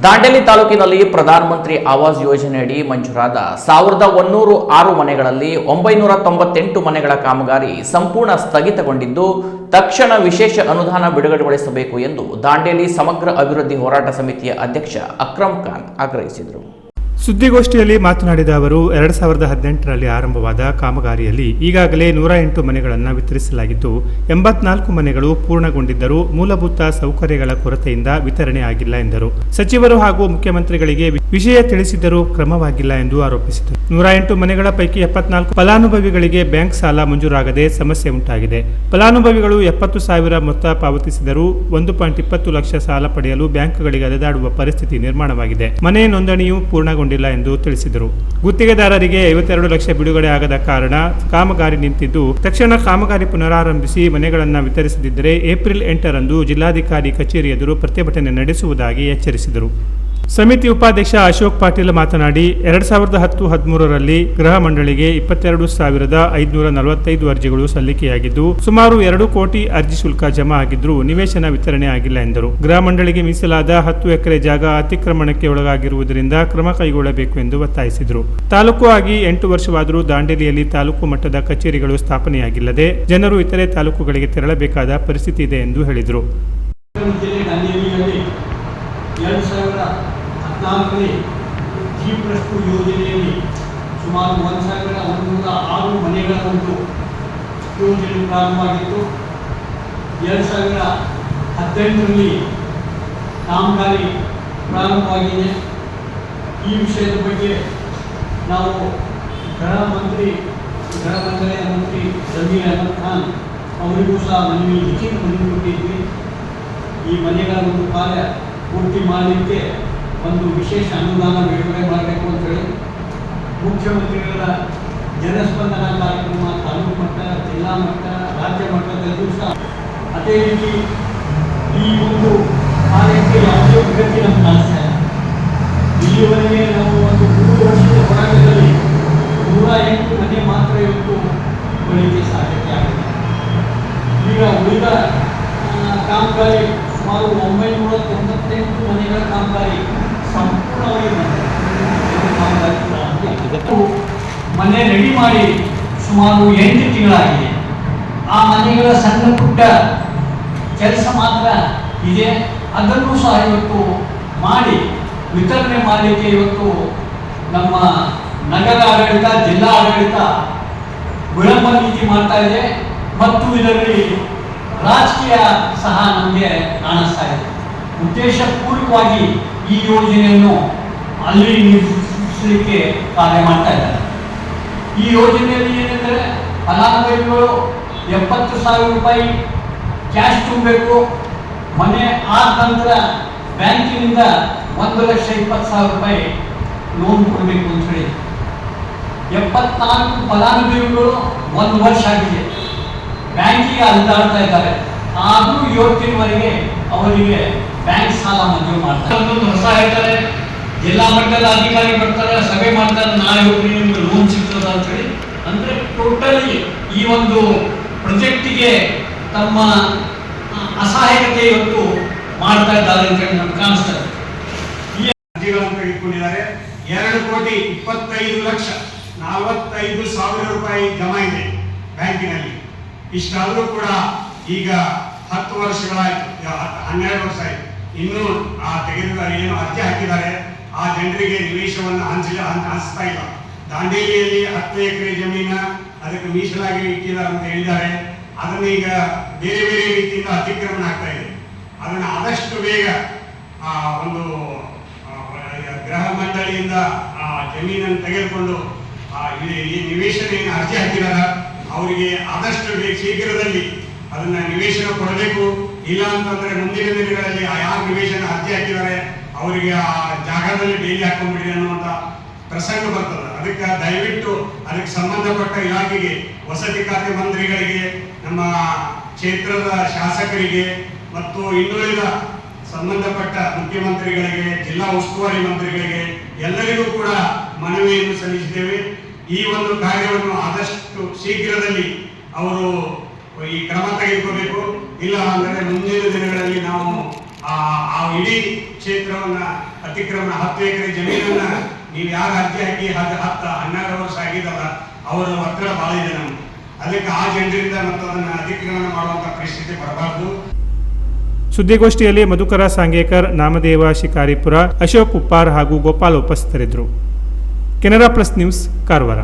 ದಾಂಡೇಲಿ ತಾಲೂಕಿನಲ್ಲಿ ಪ್ರಧಾನಮಂತ್ರಿ ಆವಾಸ್ ಯೋಜನೆಯಡಿ ಮಂಜೂರಾದ 1106 ಮನೆಗಳಲ್ಲಿ 998 ಮನೆಗಳ ಕಾಮಗಾರಿ ಸಂಪೂರ್ಣ ಸ್ಥಗಿತಗೊಂಡಿದ್ದು ತಕ್ಷಣ ವಿಶೇಷ ಅನುದಾನ ಬಿಡುಗಡೆಗೊಳಿಸಬೇಕು ಎಂದು ದಾಂಡೇಲಿ ಸಮಗ್ರ ಅಭಿವೃದ್ಧಿ ಹೋರಾಟ ಸಮಿತಿಯ ಅಧ್ಯಕ್ಷ ಅಕ್ರಮ್ ಖಾನ್ ಆಗ್ರಹಿಸಿದರು. ಸುದ್ದಿಗೋಷ್ಠಿಯಲ್ಲಿ ಮಾತನಾಡಿದ ಅವರು 2018ರಲ್ಲಿ ಆರಂಭವಾದ ಕಾಮಗಾರಿಯಲ್ಲಿ ಈಗಾಗಲೇ 108 ಮನೆಗಳನ್ನು ವಿತರಿಸಲಾಗಿದ್ದು 84 ಮನೆಗಳು ಪೂರ್ಣಗೊಂಡಿದ್ದರೂ ಮೂಲಭೂತ ಸೌಕರ್ಯಗಳ ಕೊರತೆಯಿಂದ ವಿತರಣೆ ಆಗಿಲ್ಲ ಎಂದರು. ಸಚಿವರು ಹಾಗೂ ಮುಖ್ಯಮಂತ್ರಿಗಳಿಗೆ ವಿಷಯ ತಿಳಿಸಿದರೂ ಕ್ರಮವಾಗಿಲ್ಲ ಎಂದು ಆರೋಪಿಸಿದರು. 108 ಮನೆಗಳ ಪೈಕಿ 74 ಫಲಾನುಭವಿಗಳಿಗೆ ಬ್ಯಾಂಕ್ ಸಾಲ ಮಂಜೂರಾಗದೆ ಸಮಸ್ಯೆ ಉಂಟಾಗಿದೆ. ಫಲಾನುಭವಿಗಳು 70,000 ಮೊತ್ತ ಪಾವತಿಸಿದರೂ 1.20 ಲಕ್ಷ ಸಾಲ ಪಡೆಯಲು ಬ್ಯಾಂಕ್ಗಳಿಗೆ ಅಲೆದಾಡುವ ಪರಿಸ್ಥಿತಿ ನಿರ್ಮಾಣವಾಗಿದೆ. ಮನೆ ನೋಂದಣಿಯೂ ಪೂರ್ಣಗೊಂಡಿಲ್ಲ ಎಂದು ತಿಳಿಸಿದರು. ಗುತ್ತಿಗೆದಾರರಿಗೆ 52 ಲಕ್ಷ ಬಿಡುಗಡೆ ಆಗದ ಕಾರಣ ಕಾಮಗಾರಿ ನಿಂತಿದ್ದು ತಕ್ಷಣ ಕಾಮಗಾರಿ ಪುನರಾರಂಭಿಸಿ ಮನೆಗಳನ್ನು ವಿತರಿಸದಿದ್ದರೆ ಏಪ್ರಿಲ್ 8ರಂದು ಜಿಲ್ಲಾಧಿಕಾರಿ ಕಚೇರಿ ಎದುರು ಪ್ರತಿಭಟನೆ ನಡೆಸುವುದಾಗಿ ಎಚ್ಚರಿಸಿದರು. ಸಮಿತಿ ಉಪಾಧ್ಯಕ್ಷ ಅಶೋಕ್ ಪಾಟೀಲ್ ಮಾತನಾಡಿ 2010-13ರಲ್ಲಿ ಗೃಹ ಮಂಡಳಿಗೆ 22,545 ಅರ್ಜಿಗಳು ಸಲ್ಲಿಕೆಯಾಗಿದ್ದು ಸುಮಾರು 2 ಕೋಟಿ ಅರ್ಜಿ ಶುಲ್ಕ ಜಮಾ ಆಗಿದ್ದರೂ ನಿವೇಶನ ವಿತರಣೆ ಆಗಿಲ್ಲ ಎಂದರು. ಗೃಹ ಮಂಡಳಿಗೆ ಮೀಸಲಾದ 10 ಎಕರೆ ಜಾಗ ಅತಿಕ್ರಮಣಕ್ಕೆ ಒಳಗಾಗಿರುವುದರಿಂದ ಕ್ರಮ ಕೈಗೊಳ್ಳಬೇಕು ಎಂದು ಒತ್ತಾಯಿಸಿದರು. ತಾಲೂಕು ಆಗಿ 8 ವರ್ಷವಾದರೂ ದಾಂಡೇಲಿಯಲ್ಲಿ ತಾಲೂಕು ಮಟ್ಟದ ಕಚೇರಿಗಳು ಸ್ಥಾಪನೆಯಾಗಿಲ್ಲದೆ ಜನರು ಇತರೆ ತಾಲೂಕುಗಳಿಗೆ ತೆರಳಬೇಕಾದ ಪರಿಸ್ಥಿತಿ ಇದೆ ಎಂದು ಹೇಳಿದರು. 2014ರಲ್ಲಿ G+2 ಯೋಜನೆಯಲ್ಲಿ ಸುಮಾರು 1,106 ಮನೆಗಳ ಒಂದು ಯೋಜನೆ ಪ್ರಾರಂಭವಾಗಿತ್ತು. 2018ರಲ್ಲಿ ಕಾಮಗಾರಿ ಪ್ರಾರಂಭವಾಗಿದೆ. ಈ ವಿಷಯದ ಬಗ್ಗೆ ನಾವು ಗೃಹ ಮಂತ್ರಿ ಜಮೀರ್ ಅಹಮದ್ ಖಾನ್ ಅವರಿಗೂ ಸಹ ಲಿಖಿತ ಮನವಿ ಕೊಟ್ಟಿದ್ವಿ. ಈ ಮನೆಗಳ ಒಂದು ಕಾರ್ಯ ಪೂರ್ತಿ ಮಾಡಲಿಕ್ಕೆ ಒಂದು ವಿಶೇಷ ಅನುದಾನ ಬಿಡುಗಡೆ ಮಾಡಬೇಕು ಅಂತ ಹೇಳಿ ಮುಖ್ಯಮಂತ್ರಿಗಳ ಜನಸ್ಪಂದನ ಕಾರ್ಯಕ್ರಮ ತಾಲೂಕು ಮಟ್ಟ, ಜಿಲ್ಲಾ ಮಟ್ಟ, ರಾಜ್ಯ ಮಟ್ಟದಲ್ಲೂ ಸಹ ಅದೇ ರೀತಿ ಈ ಒಂದು ಕಾರ್ಯಕ್ಕೆ ಯಾವುದೇ ಪ್ರಗತಿ ನಮ್ಗೆ ಕಾಣಿಸ್ತಾ ಇಲ್ಲ. ಇಲ್ಲಿವರೆಗೆ ನಾವು ಒಂದು 3 ವರ್ಷದ ಹೋರಾಟದಲ್ಲಿ 108 ಮನೆ ಮಾತ್ರ ಇವತ್ತು ಬಳಿಕೆ ಸಾಧ್ಯತೆ ಆಗಿದೆ. ಈಗ ಉಳಿದ ಕಾಮಗಾರಿ ಸುಮಾರು 998 ಮನೆಗಳ ಕಾಮಗಾರಿ ಸಂಪೂರ್ಣವಾಗಿ ಮನೆ ರೆಡಿ ಮಾಡಿ ಸುಮಾರು 8 ತಿಂಗಳಾಗಿದೆ. ಆ ಮನೆಗಳ ಸಣ್ಣ ಪುಟ್ಟ ಕೆಲಸ ಮಾತ್ರ ಇದೆ. ಅದನ್ನು ಸಹ ಇವತ್ತು ಮಾಡಿ ವಿತರಣೆ ಮಾಡಲಿಕ್ಕೆ ಇವತ್ತು ನಮ್ಮ ನಗರ ಆಡಳಿತ, ಜಿಲ್ಲಾ ಆಡಳಿತ ವಿಳಂಬ ನೀತಿ ಮಾಡ್ತಾ ಇದೆ ಮತ್ತು ಇದರಲ್ಲಿ ರಾಜಕೀಯ ಸಹ ನಮಗೆ ಕಾಣಿಸ್ತಾ ಇದೆ. ಉದ್ದೇಶಪೂರ್ವಕವಾಗಿ ಈ ಯೋಜನೆಯನ್ನು ಅಲ್ಲಿ ನಿಲ್ಲಿಸಲಿಕ್ಕೆ ಕಾರ್ಯ ಮಾಡ್ತಾ ಇದ್ದಾರೆ. ಈ ಯೋಜನೆಯಲ್ಲಿ ಏನೆಂದರೆ ಫಲಾನುಭವಿಗಳು 70,000 ರೂಪಾಯಿ ಕ್ಯಾಶ್ ತುಂಬಬೇಕು. ಮನೆ ಆದ ನಂತರ ಬ್ಯಾಂಕಿನಿಂದ 1,20,000 ರೂಪಾಯಿ ಲೋನ್ ಕೊಡಬೇಕು ಅಂತ ಹೇಳಿ 74 ಫಲಾನುಭವಿಗಳು 1 ವರ್ಷ ಆಗಿದೆ ಬ್ಯಾಂಕಿಗೆ ಅಲೆದಾಡ್ತಾ ಇದ್ದಾರೆ. ಆದರೂ ಇವತ್ತಿನವರೆಗೆ ಅವರಿಗೆ ಬ್ಯಾಂಕ್ ಸಾಲ ಮಂಜೂರು ಮಾಡ್ತಾರೆ. ಹೊಸ ಹೇಳ್ತಾರೆ, ಜಿಲ್ಲಾ ಮಟ್ಟದ ಅಧಿಕಾರಿ ಬರ್ತಾರೆ, ಸಭೆ ಮಾಡ್ತಾರೆ, ನಾಳೆ ಹೋಗಿ ನಿಮ್ಗೆ ಲೋನ್ ಸಿಗ್ತದ ಅಂತ ಹೇಳಿ. ಅಂದ್ರೆ ಟೋಟಲಿ ಈ ಒಂದು ಪ್ರಾಜೆಕ್ಟಿಗೆ ತಮ್ಮ ಅಸಹಾಯಕತೆ ಇವತ್ತು ಮಾಡ್ತಾ ಇದ್ದಾರೆ ಅಂತ ಹೇಳಿ ನಮ್ಗೆ ಕಾಣಿಸ್ತದೆ. ಈ ಅರ್ಜಿಗಳನ್ನು ತೆಗೆದುಕೊಂಡಿದ್ದಾರೆ. 2,25,45,000 ರೂಪಾಯಿ ಜಮಾ ಇದೆ ಬ್ಯಾಂಕಿನಲ್ಲಿ. ಇಷ್ಟಾದರೂ ಕೂಡ ಈಗ 10 ವರ್ಷಗಳಾಯ್ತು, 12 ವರ್ಷ ಆಯ್ತು. ಇನ್ನೂ ಆ ತೆಗೆದುಕೊಂಡು ಏನು ಅರ್ಜಿ ಹಾಕಿದ್ದಾರೆ ಆ ಜನರಿಗೆ ನಿವೇಶವನ್ನು ಹಂಚ್ತಾ ಇಲ್ಲ. ದಾಂಡೇಲಿಯಲ್ಲಿ 10 ಎಕರೆ ಜಮೀನ ಅದಕ್ಕೆ ಮೀಸಲಾಗಿ ಇಟ್ಟಿದ್ದಾರೆ ಅಂತ ಹೇಳಿದ್ದಾರೆ. ಅದನ್ನ ಈಗ ಬೇರೆ ಬೇರೆ ರೀತಿಯಿಂದ ಅತಿಕ್ರಮಣ ಆಗ್ತಾ ಇದೆ. ಅದನ್ನ ಆದಷ್ಟು ಬೇಗ ಒಂದು ಗೃಹ ಮಂಡಳಿಯಿಂದ ಆ ಜಮೀನನ್ನು ತೆಗೆದುಕೊಂಡು ಈ ನಿವೇಶನ ಏನು ಅರ್ಜಿ ಹಾಕಿದಾರ ಅವರಿಗೆ ಆದಷ್ಟು ಶೀಘ್ರದಲ್ಲಿ ಅದನ್ನ ನಿವೇಶನ ಕೊಡಬೇಕು. ಇಲ್ಲ ಅಂತಂದ್ರೆ ಮುಂದಿನ ದಿನಗಳಲ್ಲಿ ಯಾರು ನಿವೇಶನ ಅರ್ಜಿ ಹಾಕಿದ್ದಾರೆ ಅವರಿಗೆ ಆ ಜಾಗದಲ್ಲಿ ಬೇಲಿ ಹಾಕೊಂಡ್ಬಿಡಿ ಅನ್ನುವಂತ ಪ್ರಸಂಗ ಬರ್ತದೆ. ಅದಕ್ಕೆ ದಯವಿಟ್ಟು ಅದಕ್ಕೆ ಸಂಬಂಧಪಟ್ಟ ಇಲಾಖೆಗೆ, ವಸತಿ ಖಾತೆ ಮಂತ್ರಿಗಳಿಗೆ, ನಮ್ಮ ಕ್ಷೇತ್ರದ ಶಾಸಕರಿಗೆ ಮತ್ತು ಇನ್ನುಳಿದ ಸಂಬಂಧಪಟ್ಟ ಮುಖ್ಯಮಂತ್ರಿಗಳಿಗೆ, ಜಿಲ್ಲಾ ಉಸ್ತುವಾರಿ ಮಂತ್ರಿಗಳಿಗೆ ಎಲ್ಲರಿಗೂ ಕೂಡ ಮನವಿಯನ್ನು ಸಲ್ಲಿಸಿದ್ದೇವೆ. ಈ ಒಂದು ಕಾರ್ಯವನ್ನು ಆದಷ್ಟು ಶೀಘ್ರದಲ್ಲಿ ಅವರು ಈ ಕ್ರಮ ತೆಗೆದುಕೋಬೇಕು. ಇಲ್ಲ ಅಂದರೆ ಮುಂದಿನ ದಿನಗಳಲ್ಲಿ ನಾವು ಆ ಇಡೀ ಕ್ಷೇತ್ರವನ್ನ ಅತಿಕ್ರಮಣ 10 ಎಕರೆ ಜಮೀನನ್ನ ನೀವು ಯಾರು ಅರ್ಜಿ ಹಾಕಿ 12 ವರ್ಷ ಆಗಿದಲ್ಲ ಅವರ ಒತ್ತಡ ಬಹಳ ಇದೆ ನಮ್ಗೆ. ಅದಕ್ಕೆ ಆ ಜನರಿಂದ ಮತ್ತು ಅದನ್ನ ಅತಿಕ್ರಮಣ ಮಾಡುವಂತ ಪರಿಸ್ಥಿತಿ ಬರಬಾರದು. ಸುದ್ದಿಗೋಷ್ಠಿಯಲ್ಲಿ ಮಧುಕರ ಸಾಂಗೇಕರ್, ನಾಮದೇವ ಶಿಕಾರಿಪುರ, ಅಶೋಕ್ ಉಪ್ಪಾರ್ ಹಾಗೂ ಗೋಪಾಲ್ ಉಪಸ್ಥಿತರಿದ್ದರು. Canara plus news, Karwar.